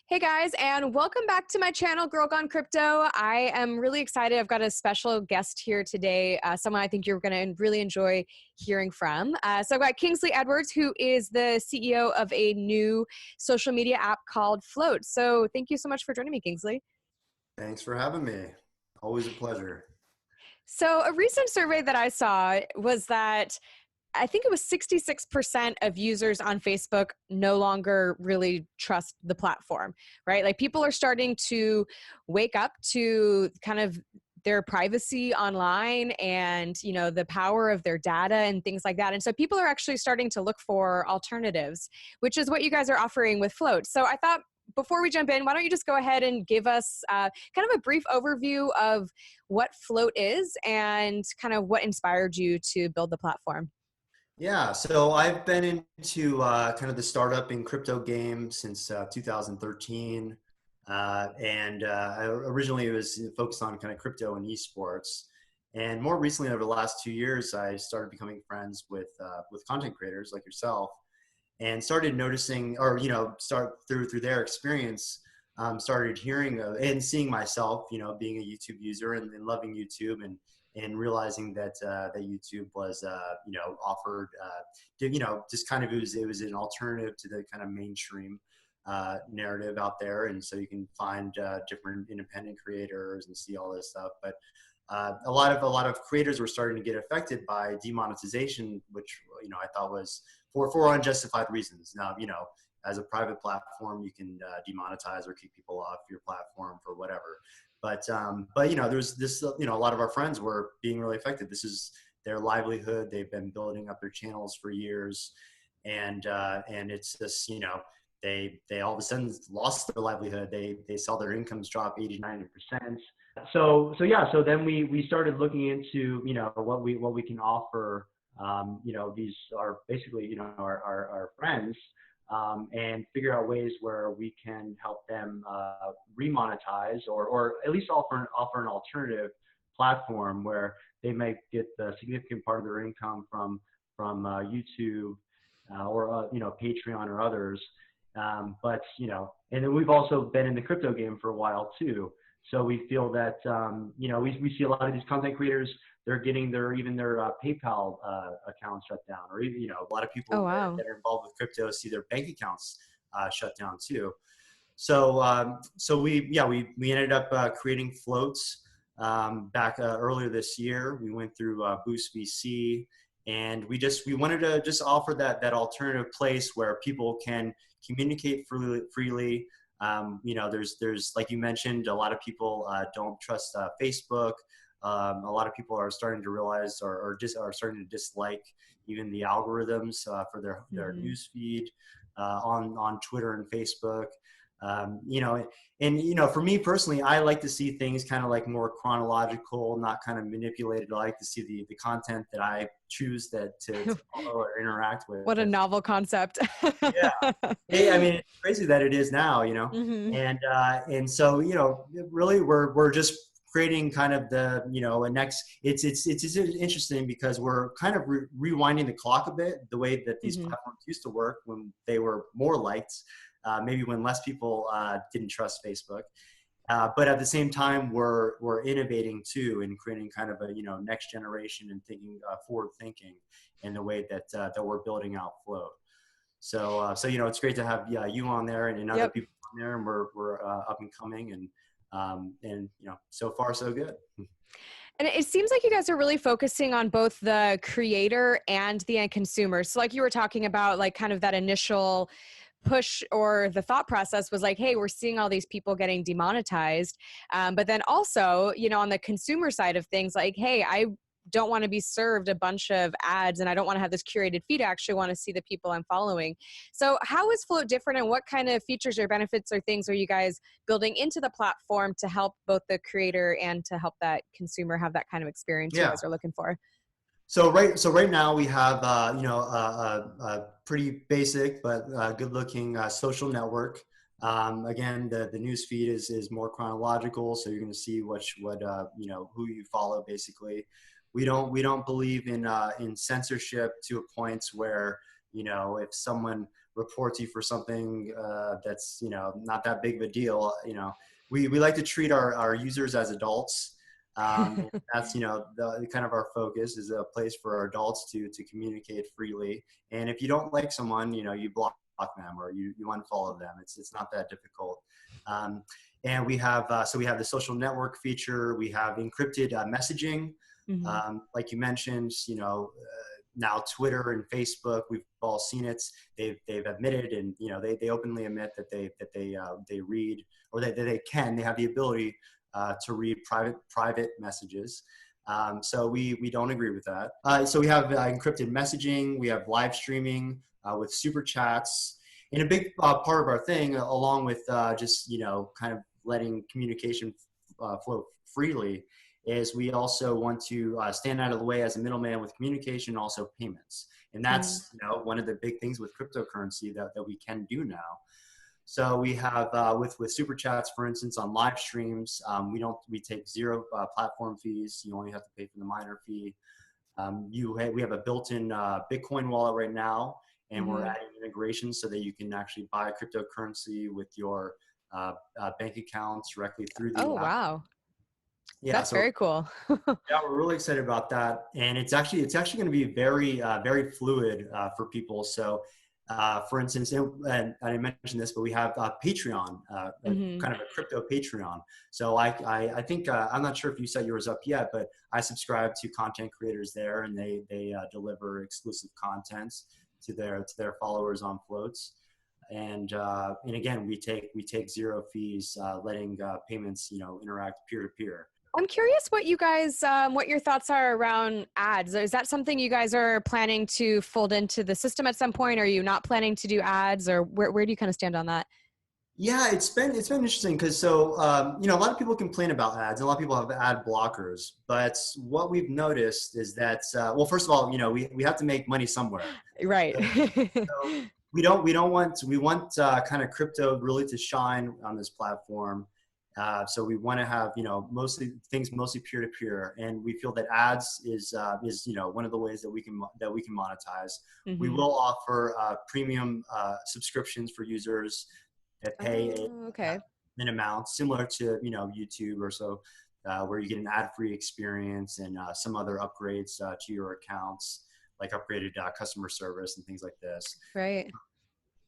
Hey guys, and welcome back to my channel, GirlGoneCrypto. I am really excited. I've got a special guest here today, someone I think you're going to really enjoy hearing from. So I've got Kingsley Edwards, who is the CEO of a new social media app called Flote. So thank you so much for joining me, Kingsley. Thanks for having me. Always a pleasure. So a recent survey that I saw was that I think it was 66% of users on Facebook no longer really trust the platform, right? Like people are starting to wake up to kind of their privacy online and, the power of their data and things like that. And so people are actually starting to look for alternatives, which is what you guys are offering with Flote. So I thought before we jump in, why don't you just go ahead and give us kind of a brief overview of what Flote is and kind of what inspired you to build the platform? Yeah, so I've been into kind of the startup in crypto game since 2013. I originally was focused on kind of crypto and esports. And more recently, over the last 2 years, I started becoming friends with content creators like yourself and started noticing, or, start through their experience, started hearing and seeing myself, being a YouTube user and loving YouTube and realizing that that YouTube was, offered, just kind of it was an alternative to the kind of mainstream narrative out there, and so you can find different independent creators and see all this stuff. But a lot of creators were starting to get affected by demonetization, which I thought was for unjustified reasons. Now, as a private platform, you can demonetize or kick people off your platform for whatever. But there's this, a lot of our friends were being really affected. This is their livelihood. They've been building up their channels for years, and it's just, they all of a sudden lost their livelihood. They saw their incomes drop 80-90%. So then we started looking into, what we can offer. These are basically, our friends, and figure out ways where we can help them remonetize or at least offer an alternative platform where they might get a significant part of their income from YouTube or Patreon or others. And then we've also been in the crypto game for a while too. So we feel that we see a lot of these content creators, they're getting their PayPal accounts shut down, or even a lot of people Oh, wow. that are involved with crypto see their bank accounts shut down too. So we ended up creating floats back earlier this year. We went through Boost VC, and we wanted to just offer that alternative place where people can communicate freely. There's like you mentioned, a lot of people don't trust Facebook. A lot of people are starting to realize or just are starting to dislike even the algorithms for their news feed on Twitter and Facebook. For me personally, I like to see things kind of like more chronological, not kind of manipulated. I like to see the content that I choose to follow or interact with. What a novel concept. Yeah. Hey, I mean, it's crazy that it is now, Hmm. and so, really we're just creating kind of the, a next, it's interesting because we're kind of rewinding the clock a bit, the way that these Hmm. platforms used to work when they were more liked, maybe when less people didn't trust Facebook. But at the same time, we're innovating too and creating kind of a, next generation and thinking forward thinking in the way that we're building out Flote. So it's great to have you on there and other Yep. people on there, and we're up and coming, and so far so good. And it seems like you guys are really focusing on both the creator and the end consumer. So like you were talking about, like kind of that initial push or the thought process was like, hey, we're seeing all these people getting demonetized. But then also, on the consumer side of things, like, hey, I don't want to be served a bunch of ads and I don't want to have this curated feed. I actually want to see the people I'm following. So how is Flote different, and what kind of features or benefits or things are you guys building into the platform to help both the creator and to help that consumer have that kind of experience you Yeah. guys are looking for? So right now we have a pretty basic but good-looking social network. Again, the news feed is more chronological, so you're going to see what who you follow basically. We don't believe in censorship to a point where if someone reports you for something that's, not that big of a deal, we like to treat our users as adults. And that's, the kind of our focus is a place for adults to communicate freely. And if you don't like someone, you block them or you unfollow them. It's not that difficult. And we have we have the social network feature. We have encrypted messaging, like you mentioned. Now Twitter and Facebook, we've all seen it. They've admitted, and they openly admit that they read, or they have the ability to read private messages. So we don't agree with that. So we have encrypted messaging. We have live streaming with super chats. And a big part of our thing, along with just kind of letting communication flow freely, is we also want to stand out of the way as a middleman with communication and also payments. And that's one of the big things with cryptocurrency that we can do now. So we have with super chats, for instance, on live streams, we take zero platform fees. You only have to pay for the miner fee. We have a built-in Bitcoin wallet right now, and we're adding integrations so that you can actually buy cryptocurrency with your bank accounts directly through the Oh, app. wow. Yeah, That's very cool. yeah, we're really excited about that, and it's actually going to be very very fluid for people. So, for instance, and I didn't mention this, but we have Patreon, kind of a crypto Patreon. So I think I'm not sure if you set yours up yet, but I subscribe to content creators there, and they deliver exclusive content to their followers on floats. And again, we take zero fees, letting payments interact peer to peer. I'm curious what you guys, what your thoughts are around ads. Is that something you guys are planning to fold into the system at some point? Are you not planning to do ads, or where do you kind of stand on that? Yeah, it's been interesting because a lot of people complain about ads. A lot of people have ad blockers, but what we've noticed is that well, first of all, we have to make money somewhere. Right. So we want kind of crypto really to shine on this platform. So we want to have mostly peer to peer, and we feel that ads is one of the ways that we can monetize. We will offer premium subscriptions for users that pay an amount similar to YouTube or so, where you get an ad-free experience and some other upgrades to your accounts, like upgraded customer service and things like this. Right.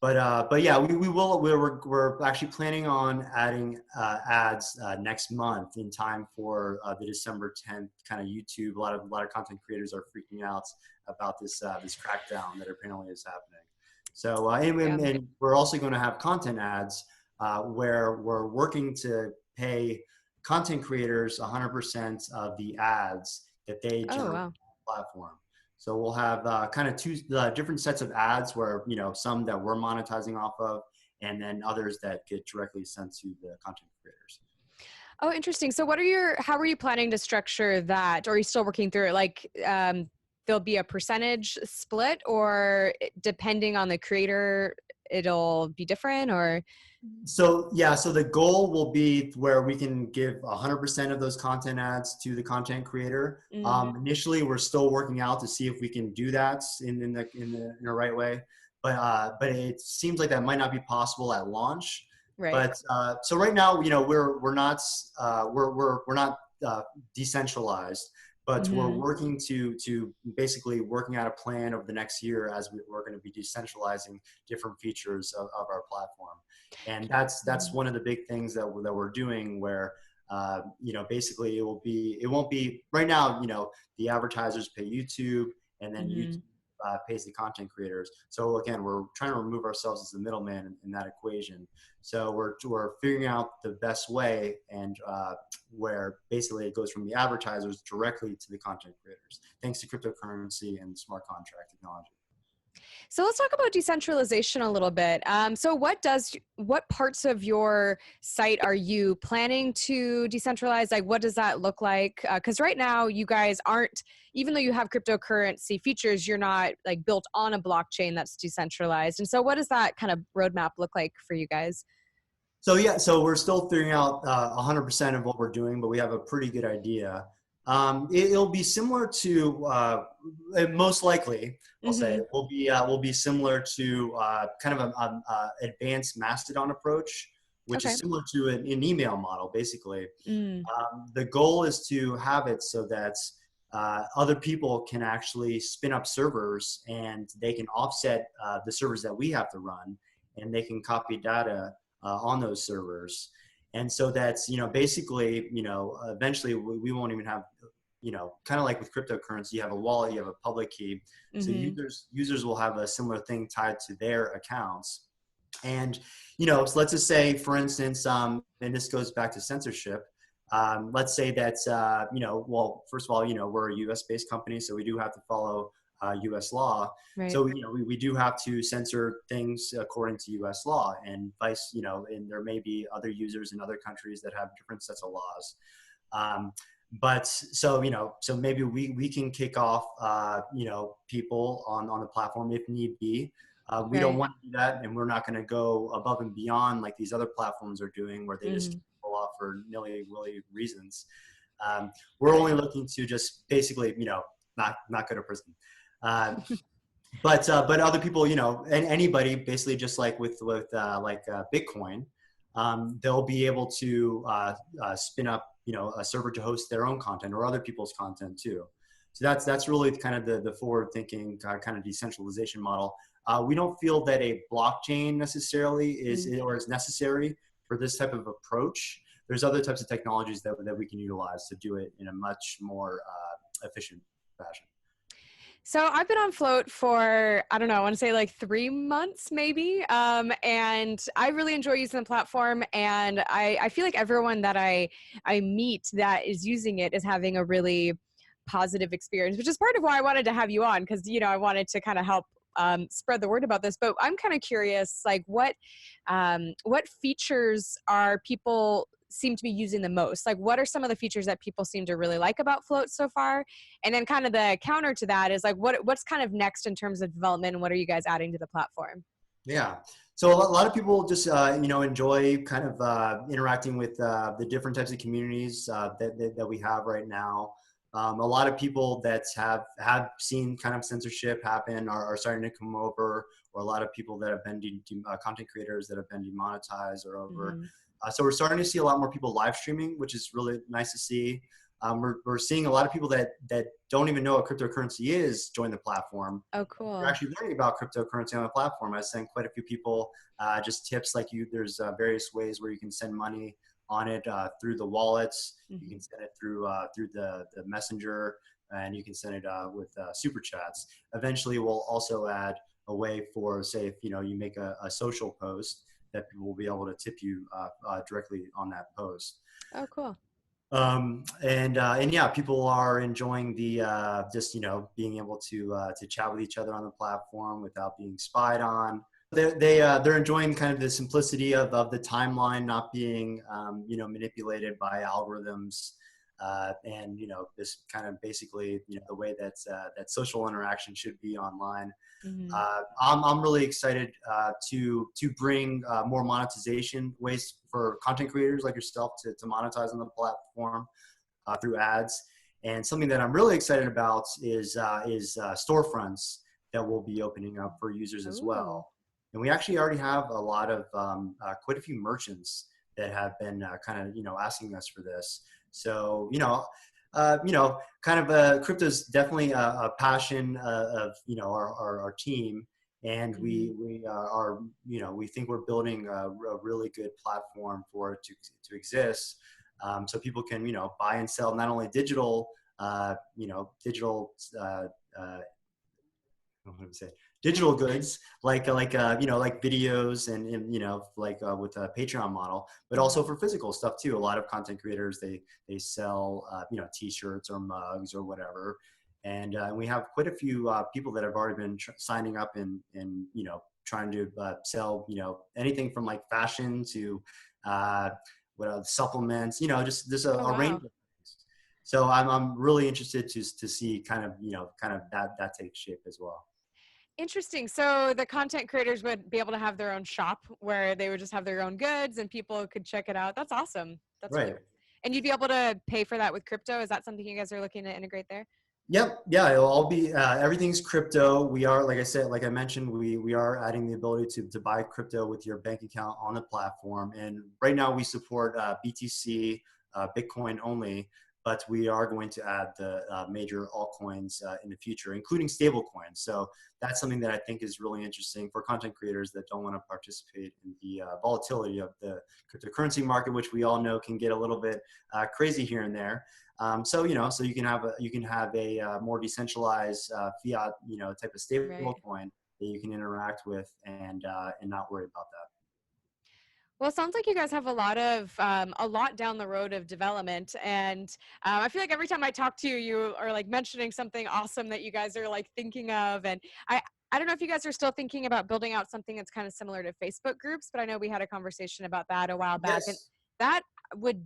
But yeah, we're actually planning on adding ads next month in time for the December 10th kind of YouTube. A lot of content creators are freaking out about this crackdown that apparently is happening. So and we're also going to have content ads where we're working to pay content creators 100% of the ads that they generate on the platform. So we'll have kind of two different sets of ads where, some that we're monetizing off of, and then others that get directly sent to the content creators. Oh, interesting. So how are you planning to structure that? Or are you still working through it? Like, there'll be a percentage split, or depending on the creator, it'll be different, or? So yeah, so the goal will be where we can give 100% of those content ads to the content creator. Initially, we're still working out to see if we can do that in the right way, but it seems like that might not be possible at launch. Right. But so right now, we're not decentralized, but we're working to basically working out a plan over the next year as we're going to be decentralizing different features of our platform. And that's one of the big things that we're doing, where basically it won't be right now, the advertisers pay YouTube, and then YouTube pays the content creators. So again, we're trying to remove ourselves as the middleman in that equation. So we're figuring out the best way, and where basically it goes from the advertisers directly to the content creators, thanks to cryptocurrency and smart contract technology. So let's talk about decentralization a little bit. So what parts of your site are you planning to decentralize? Like, what does that look like? Because right now you guys aren't, even though you have cryptocurrency features, you're not like built on a blockchain that's decentralized. And so what does that kind of roadmap look like for you guys? So yeah, so we're still figuring out 100% of what we're doing, but we have a pretty good idea. It'll be similar to, most likely, I'll say, Mm-hmm. will be similar to kind of a advanced Mastodon approach, which Okay. is similar to an email model, basically. Mm, The goal is to have it so that other people can actually spin up servers, and they can offset the servers that we have to run, and they can copy data on those servers. And so that's, basically, eventually we won't even have, kind of like with cryptocurrency, you have a wallet, you have a public key. So mm-hmm. users will have a similar thing tied to their accounts. And, so let's just say, for instance, and this goes back to censorship. Let's say that, well, first of all, we're a US based company, so we do have to follow US law. Right. So, we do have to censor things according to US law, and vice, and there may be other users in other countries that have different sets of laws. But so, so maybe we can kick off, people on the platform if need be. We don't Right. want to do that, and we're not going to go above and beyond like these other platforms are doing, where they just Mm-hmm. kick people off for nilly-willy reasons. We're only looking to just basically, not go to prison. But other people, and anybody, basically, just like with Bitcoin, they'll be able to spin up, a server to host their own content or other people's content too. So that's really kind of the forward thinking kind of decentralization model. We don't feel that a blockchain necessarily is Mm. or is necessary for this type of approach. There's other types of technologies that we can utilize to do it in a much more efficient fashion. So I've been on Float for, I don't know, I want to say like 3 months maybe. And I really enjoy using the platform. And I feel like everyone that I meet that is using it is having a really positive experience, which is part of why I wanted to have you on, because, I wanted to kind of help spread the word about this. But I'm kind of curious, like what features are people seem to be using the most? Like, what are some of the features that people seem to really like about Float so far? And then kind of the counter to that is like, what's kind of next in terms of development, and what are you guys adding to the platform? Yeah. So a lot of people just, enjoy kind of interacting with the different types of communities that we have right now. A lot of people that have seen kind of censorship happen are starting to come over, or a lot of people that have been content creators that have been demonetized or over. Mm-hmm. So we're starting to see a lot more people live streaming, which is really nice to see. We're seeing a lot of people that don't even know what cryptocurrency is join the platform. Oh, We're cool. actually learning about cryptocurrency on the platform. I sent quite a few people just tips like you. There's various ways where you can send money on it through the wallets. You Mm-hmm. can send it through the messenger, and you can send it with super chats. Eventually, we'll also add a way for, say, if you make a social post, that people will be able to tip you directly on that post. Oh, cool. And yeah, people are enjoying the just being able to chat with each other on the platform without being spied on. They're enjoying kind of the simplicity of the timeline not being manipulated by algorithms, and this kind of basically the way that social interaction should be online. Mm-hmm. I'm really excited to bring more monetization ways for content creators like yourself to monetize on the platform through ads. And something that I'm really excited about is storefronts that will be opening up for users as Ooh. well. And we actually already have a lot of quite a few merchants that have been kind of asking us for this. So kind of crypto is definitely a passion of our team, and Mm-hmm. we are we think we're building a really good platform for it to exist, so people can buy and sell not only digital what do we say digital goods like videos and like with a Patreon model, but also Mm-hmm. for physical stuff too. A lot of content creators, they sell t-shirts or mugs or whatever, and we have quite a few people that have already been signing up and trying to sell anything from like fashion to supplements, just Oh, a range wow. of things. So I'm really interested to see kind of that take shape as well. Interesting. So the content creators would be able to have their own shop where they would just have their own goods and people could check it out. That's awesome. That's really Right. cool. And you'd be able to pay for that with crypto. Is that something you guys are looking to integrate there? Yep. Yeah. It'll all be everything's crypto. We are, like I said, like I mentioned, we are adding the ability to buy crypto with your bank account on the platform. And right now we support BTC, Bitcoin only, but we are going to add the major altcoins in the future, including stable coins. So that's something that I think is really interesting for content creators that don't want to participate in the volatility of the cryptocurrency market, which we all know can get a little bit crazy here and there. So so you can have a more decentralized fiat type of stable Right. coin that you can interact with and not worry about that. Well, it sounds like you guys have a lot down the road of development, and I feel like every time I talk to you, you are like mentioning something awesome that you guys are like thinking of, and I don't know if you guys are still thinking about building out something that's kind of similar to Facebook groups, but I know we had a conversation about that a while back, and Yes. that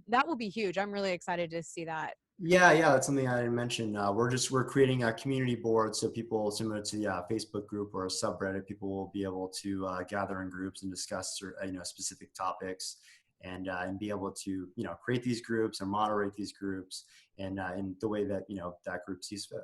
that will be huge. I'm really excited to see that. Yeah, that's something I didn't mention. We're creating a community board so people similar to the Facebook group or a subreddit, people will be able to gather in groups and discuss specific topics and be able to create these groups and moderate these groups and in the way that that group sees fit.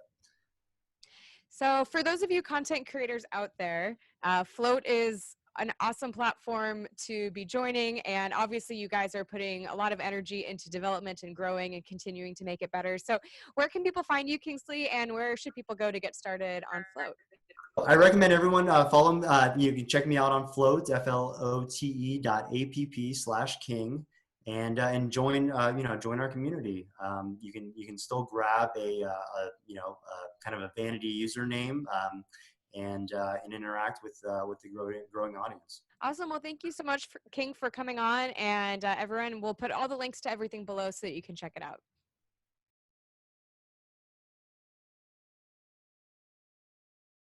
So, for those of you content creators out there, Flote is an awesome platform to be joining. And obviously, you guys are putting a lot of energy into development and growing and continuing to make it better. So, where can people find you, Kingsley, and where should people go to get started on Flote? I recommend everyone follow. You can check me out on Flote, flote.app/king, and join join our community. You can still grab kind of a vanity username and interact with the growing audience. Awesome. Well, thank you so much, King, for coming on. And everyone, we'll put all the links to everything below so that you can check it out.